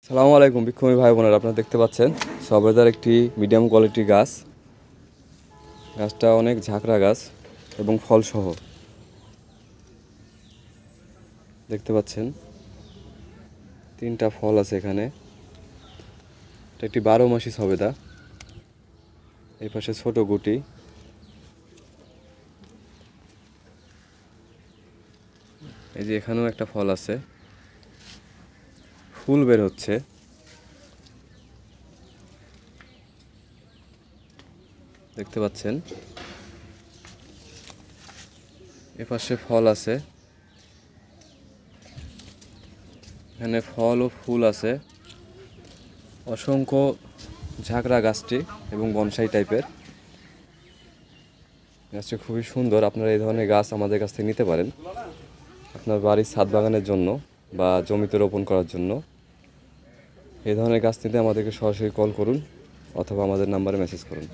সালামু আলাইকুম বিক্ষমী ভাই বোনেরা, আপনারা দেখতে পাচ্ছেন সবেদার একটি মিডিয়াম কোয়ালিটির গাছ। গাছটা অনেক ঝাঁকড়া গাছ এবং ফলসহ দেখতে পাচ্ছেন। 3টা ফল আছে এখানে। এটা একটি 12 মাসি সবেদা। এই পাশে ছোট গুটি, এই যে এখানেও একটা ফল আছে, ফুল বের হচ্ছে। দেখতে পাচ্ছেন এপাশে ফল আছে, এখানে ফল ও ফুল আছে। অসংখ্য ঝাঁকড়া গাছটি এবং বনসাই টাইপের গাছটি খুবই সুন্দর। আপনারা এই ধরনের গাছ আমাদের কাছ থেকে নিতে পারেন আপনার বাড়ির ছাদ বাগানের জন্য বা জমিতে রোপণ করার জন্য। এই ধরনের গাছ নিতে আমাদেরকে সরাসরি কল করুন অথবা আমাদের নাম্বারে মেসেজ করুন।